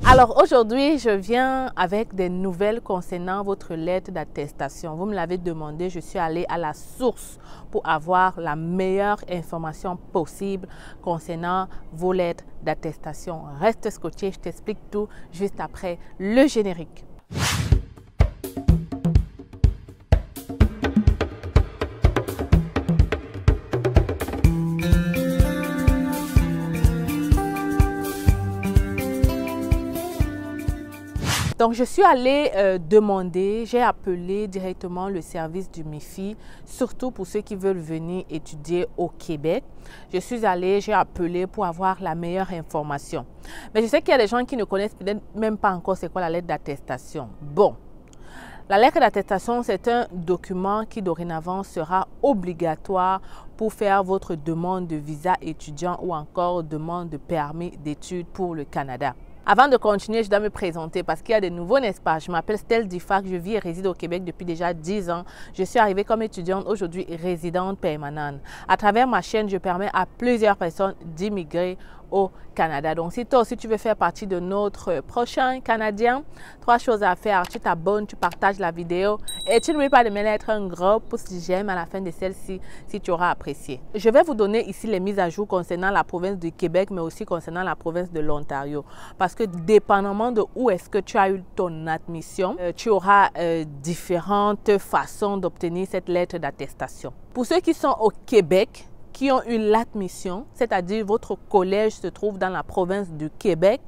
Alors aujourd'hui, je viens avec des nouvelles concernant votre lettre d'attestation. Vous me l'avez demandé, je suis allée à la source pour avoir la meilleure information possible concernant vos lettres d'attestation. Reste scotché, je t'explique tout juste après le générique. Donc, je suis allée demander, j'ai appelé directement le service du MIFI, surtout pour ceux qui veulent venir étudier au Québec. Je suis allée, j'ai appelé pour avoir la meilleure information. Mais je sais qu'il y a des gens qui ne connaissent peut-être même pas encore c'est quoi la lettre d'attestation. Bon, la lettre d'attestation, c'est un document qui dorénavant sera obligatoire pour faire votre demande de visa étudiant ou encore demande de permis d'études pour le Canada. Avant de continuer, je dois me présenter parce qu'il y a des nouveaux, n'est-ce pas? Je m'appelle Stell Difac, je vis et réside au Québec depuis déjà 10 ans. Je suis arrivée comme étudiante, aujourd'hui résidente permanente. À travers ma chaîne, je permets à plusieurs personnes d'immigrer au Canada. Donc, si toi aussi tu veux faire partie de notre prochain Canadien, 3 choses à faire. Tu t'abonnes, tu partages la vidéo et tu n'oublies pas de me mettre un gros pouce j'aime à la fin de celle-ci si tu auras apprécié. Je vais vous donner ici les mises à jour concernant la province du Québec, mais aussi concernant la province de l'Ontario. Parce que dépendamment de où est-ce que tu as eu ton admission, tu auras différentes façons d'obtenir cette lettre d'attestation. Pour ceux qui sont au Québec, qui ont eu l'admission, c'est-à-dire votre collège se trouve dans la province du Québec,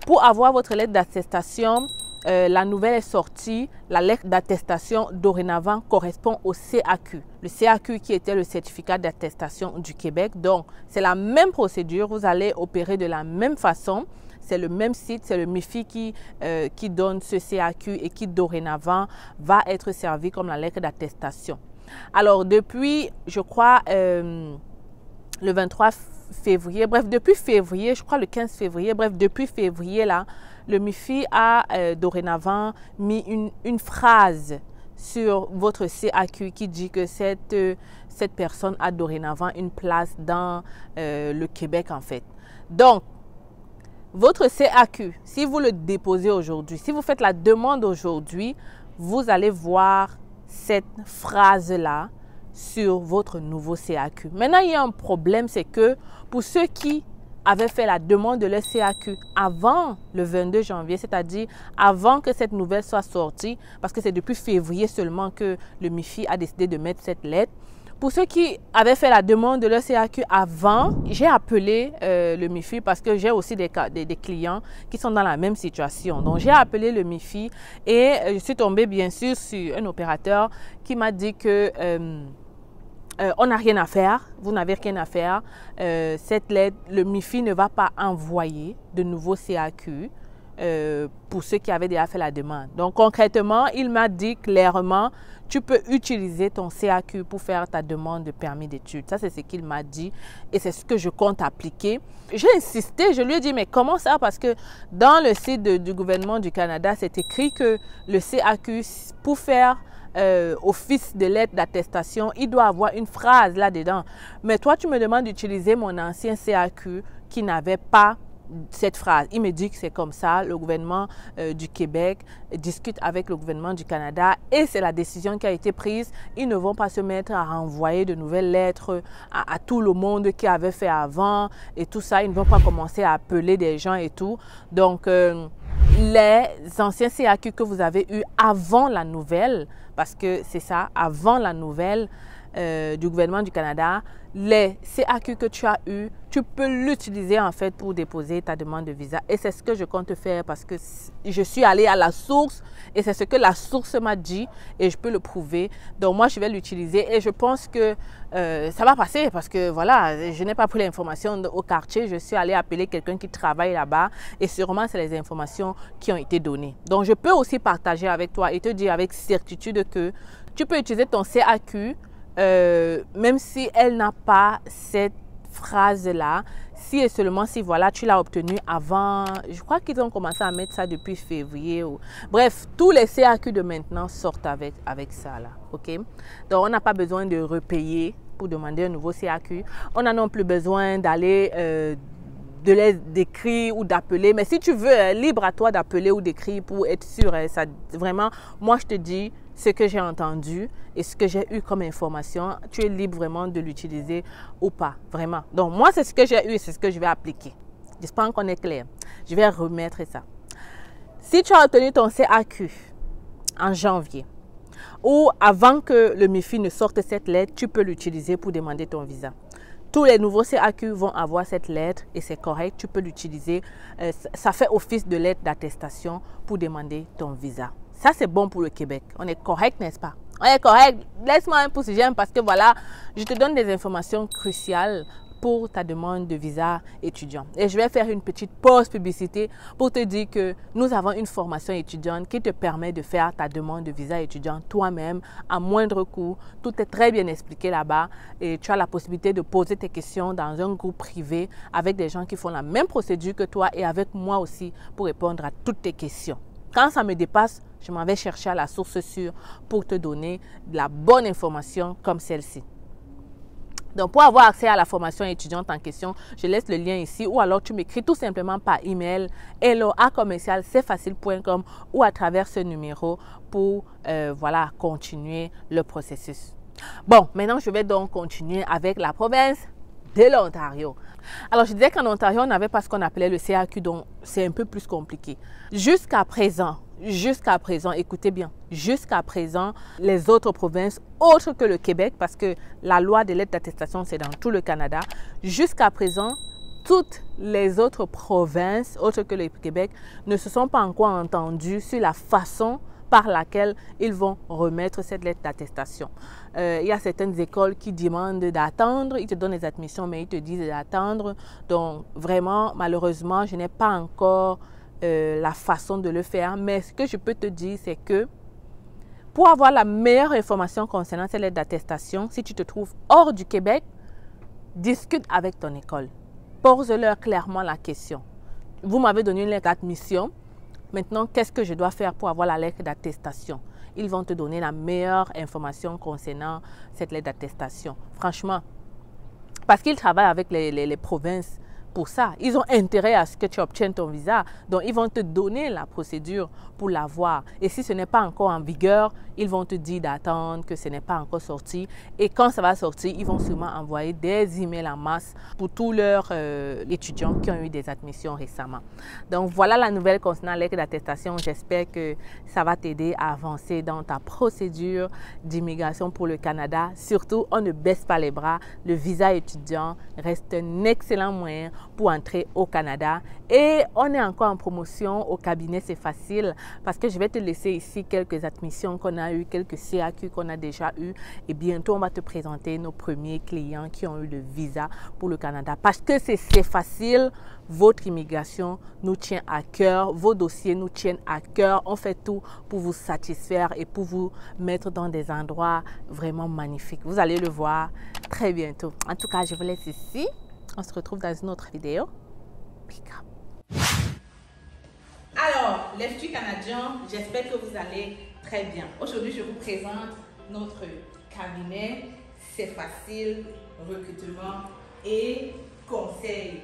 pour avoir votre lettre d'attestation, la nouvelle est sortie. La lettre d'attestation dorénavant correspond au CAQ. Le CAQ qui était le certificat d'attestation du Québec. Donc, c'est la même procédure. Vous allez opérer de la même façon. C'est le même site, c'est le MIFI qui donne ce CAQ et qui dorénavant va être servi comme la lettre d'attestation. Alors, depuis, je crois, le 23 février, bref, depuis février, je crois le 15 février, bref, depuis février, là, le MIFI a dorénavant mis une phrase sur votre CAQ qui dit que cette personne a dorénavant une place dans le Québec, en fait. Donc, votre CAQ, si vous le déposez aujourd'hui, si vous faites la demande aujourd'hui, vous allez voir cette phrase-là sur votre nouveau CAQ. Maintenant, il y a un problème, c'est que pour ceux qui avaient fait la demande de leur CAQ avant le 22 janvier, c'est-à-dire avant que cette nouvelle soit sortie, parce que c'est depuis février seulement que le MIFI a décidé de mettre cette lettre. Pour ceux qui avaient fait la demande de leur CAQ avant, j'ai appelé le MIFI parce que j'ai aussi des clients qui sont dans la même situation. Donc, j'ai appelé le MIFI et je suis tombée bien sûr sur un opérateur qui m'a dit que on n'a rien à faire, vous n'avez rien à faire. Cette lettre, le MIFI ne va pas envoyer de nouveaux CAQ pour ceux qui avaient déjà fait la demande. Donc, concrètement, il m'a dit clairement, tu peux utiliser ton CAQ pour faire ta demande de permis d'études. Ça, c'est ce qu'il m'a dit et c'est ce que je compte appliquer. J'ai insisté, je lui ai dit, mais comment ça? Parce que dans le site du gouvernement du Canada, c'est écrit que le CAQ, pour faire office de lettre d'attestation, il doit avoir une phrase là-dedans. Mais toi, tu me demandes d'utiliser mon ancien CAQ qui n'avait pas cette phrase. Il me dit que c'est comme ça, le gouvernement du Québec discute avec le gouvernement du Canada et c'est la décision qui a été prise. Ils ne vont pas se mettre à renvoyer de nouvelles lettres à tout le monde qui avait fait avant et tout ça. Ils ne vont pas commencer à appeler des gens et tout. Donc, les anciens CAQ que vous avez eus avant la nouvelle, parce que c'est ça, avant la nouvelle du gouvernement du Canada, les CAQ que tu as eu, tu peux l'utiliser en fait pour déposer ta demande de visa. Et c'est ce que je compte faire parce que je suis allée à la source et c'est ce que la source m'a dit et je peux le prouver. Donc moi, je vais l'utiliser et je pense que ça va passer parce que voilà, je n'ai pas pris l'information au quartier. Je suis allée appeler quelqu'un qui travaille là-bas et sûrement, c'est les informations qui ont été données. Donc, je peux aussi partager avec toi et te dire avec certitude que tu peux utiliser ton CAQ même si elle n'a pas cette phrase-là, si et seulement si voilà, tu l'as obtenu avant, je crois qu'ils ont commencé à mettre ça depuis février. Bref, tous les CAQ de maintenant sortent avec ça là, ok? Donc, on n'a pas besoin de repayer pour demander un nouveau CAQ. On n'a non plus besoin d'aller d'écrire ou d'appeler. Mais si tu veux, libre à toi d'appeler ou d'écrire pour être sûr. Ça, vraiment, moi, je te dis ce que j'ai entendu et ce que j'ai eu comme information. Tu es libre vraiment de l'utiliser ou pas, vraiment. Donc, moi, c'est ce que j'ai eu et c'est ce que je vais appliquer. J'espère qu'on est clair. Je vais remettre ça. Si tu as obtenu ton CAQ en janvier ou avant que le MIFI ne sorte cette lettre, tu peux l'utiliser pour demander ton visa. Tous les nouveaux CAQ vont avoir cette lettre et c'est correct, tu peux l'utiliser. Ça fait office de lettre d'attestation pour demander ton visa. Ça, c'est bon pour le Québec. On est correct, n'est-ce pas? On est correct. Laisse-moi un pouce j'aime parce que voilà, je te donne des informations cruciales pour ta demande de visa étudiant. Et je vais faire une petite pause publicité pour te dire que nous avons une formation étudiante qui te permet de faire ta demande de visa étudiant toi-même à moindre coût. Tout est très bien expliqué là-bas et tu as la possibilité de poser tes questions dans un groupe privé avec des gens qui font la même procédure que toi et avec moi aussi pour répondre à toutes tes questions. Quand ça me dépasse, je m'en vais chercher à la source sûre pour te donner de la bonne information comme celle-ci. Donc, pour avoir accès à la formation étudiante en question, je laisse le lien ici ou alors tu m'écris tout simplement par email hello@cfacile.com ou à travers ce numéro pour voilà, continuer le processus. Bon, maintenant, je vais donc continuer avec la province de l'Ontario. Alors, je disais qu'en Ontario, on n'avait pas ce qu'on appelait le CAQ, donc c'est un peu plus compliqué. Jusqu'à présent, écoutez bien, jusqu'à présent, les autres provinces, autres que le Québec, parce que la loi des lettres d'attestation, c'est dans tout le Canada, jusqu'à présent, toutes les autres provinces, autres que le Québec, ne se sont pas encore entendues sur la façon par laquelle ils vont remettre cette lettre d'attestation. Il y a certaines écoles qui demandent d'attendre, ils te donnent les admissions, mais ils te disent d'attendre. Donc, vraiment, malheureusement, je n'ai pas encore la façon de le faire. Mais ce que je peux te dire, c'est que pour avoir la meilleure information concernant cette lettre d'attestation, si tu te trouves hors du Québec, discute avec ton école. Pose-leur clairement la question. Vous m'avez donné une lettre d'admission. Maintenant, qu'est-ce que je dois faire pour avoir la lettre d'attestation? Ils vont te donner la meilleure information concernant cette lettre d'attestation. Franchement, parce qu'ils travaillent avec les provinces pour ça. Ils ont intérêt à ce que tu obtiennes ton visa. Donc, ils vont te donner la procédure pour l'avoir. Et si ce n'est pas encore en vigueur, ils vont te dire d'attendre, que ce n'est pas encore sorti. Et quand ça va sortir, ils vont sûrement envoyer des emails en masse pour tous leurs étudiants qui ont eu des admissions récemment. Donc, voilà la nouvelle concernant la lettre d'attestation. J'espère que ça va t'aider à avancer dans ta procédure d'immigration pour le Canada. Surtout, on ne baisse pas les bras. Le visa étudiant reste un excellent moyen pour entrer au Canada. Et on est encore en promotion au cabinet C'est Facile parce que je vais te laisser ici quelques admissions qu'on a eues, quelques CAQ qu'on a déjà eues. Et bientôt, on va te présenter nos premiers clients qui ont eu le visa pour le Canada. Parce que c'est facile, votre immigration nous tient à cœur, vos dossiers nous tiennent à cœur. On fait tout pour vous satisfaire et pour vous mettre dans des endroits vraiment magnifiques. Vous allez le voir très bientôt. En tout cas, je vous laisse ici. On se retrouve dans une autre vidéo. Pick up. Alors, les futurs Canadiens, j'espère que vous allez très bien. Aujourd'hui, je vous présente notre cabinet C'est Facile, recrutement et conseil.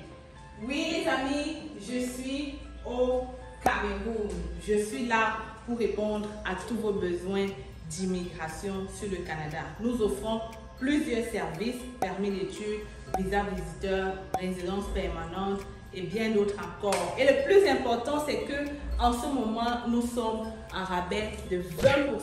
Oui, les amis, je suis au Cameroun. Je suis là pour répondre à tous vos besoins d'immigration sur le Canada. Nous offrons plusieurs services, permis d'études, visa visiteur, résidence permanente et bien d'autres encore. Et le plus important, c'est que en ce moment, nous sommes en rabais de 20%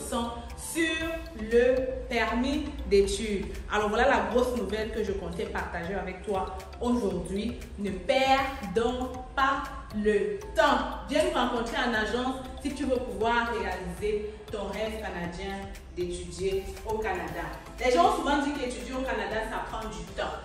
sur le permis d'études. Alors voilà la grosse nouvelle que je comptais partager avec toi aujourd'hui. Ne perds donc pas le temps. Viens nous rencontrer en agence si tu veux pouvoir réaliser ton rêve canadien d'étudier au Canada. Les gens ont souvent dit qu'étudier au Canada, ça prend du temps.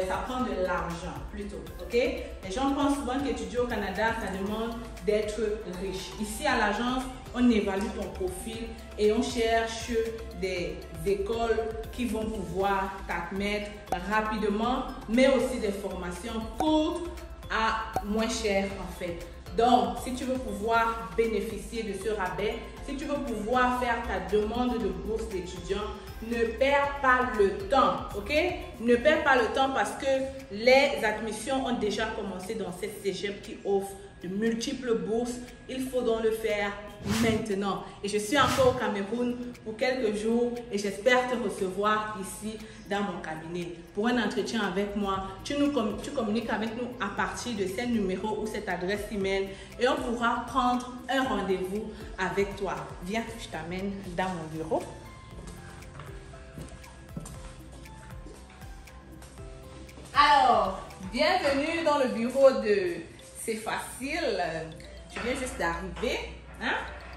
Ça prend de l'argent plutôt, ok? Les gens pensent souvent qu'étudier au Canada, ça demande d'être riche. Ici à l'agence, on évalue ton profil et on cherche des écoles qui vont pouvoir t'admettre rapidement, mais aussi des formations courtes à moins cher en fait. Donc, si tu veux pouvoir bénéficier de ce rabais, si tu veux pouvoir faire ta demande de bourse d'étudiant, ne perds pas le temps, ok? Ne perds pas le temps parce que les admissions ont déjà commencé dans cette cégep qui offre de multiples bourses. Il faut donc le faire maintenant. Et je suis encore au Cameroun pour quelques jours et j'espère te recevoir ici dans mon cabinet pour un entretien avec moi. Tu communiques avec nous à partir de ce numéro ou cette adresse email et on pourra prendre un rendez-vous avec toi. Viens, je t'amène dans mon bureau. Alors, bienvenue dans le bureau de C'est Facile. Tu viens juste d'arriver. Hein?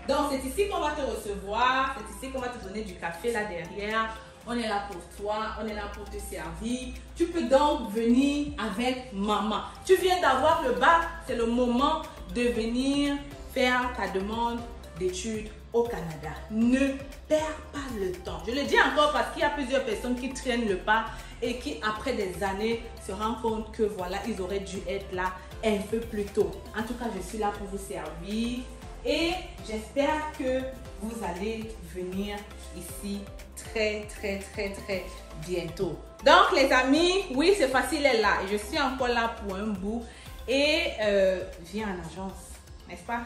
Donc, c'est ici qu'on va te recevoir. C'est ici qu'on va te donner du café là derrière. On est là pour toi. On est là pour te servir. Tu peux donc venir avec maman. Tu viens d'avoir le bac. C'est le moment de venir faire ta demande d'études au Canada. Ne perds pas le temps. Je le dis encore parce qu'il y a plusieurs personnes qui traînent le pas et qui, après des années, se rendent compte que voilà, ils auraient dû être là un peu plus tôt. En tout cas, je suis là pour vous servir et j'espère que vous allez venir ici très bientôt. Donc, les amis, oui, C'est Facile est là et je suis encore là pour un bout et viens en agence, n'est-ce pas?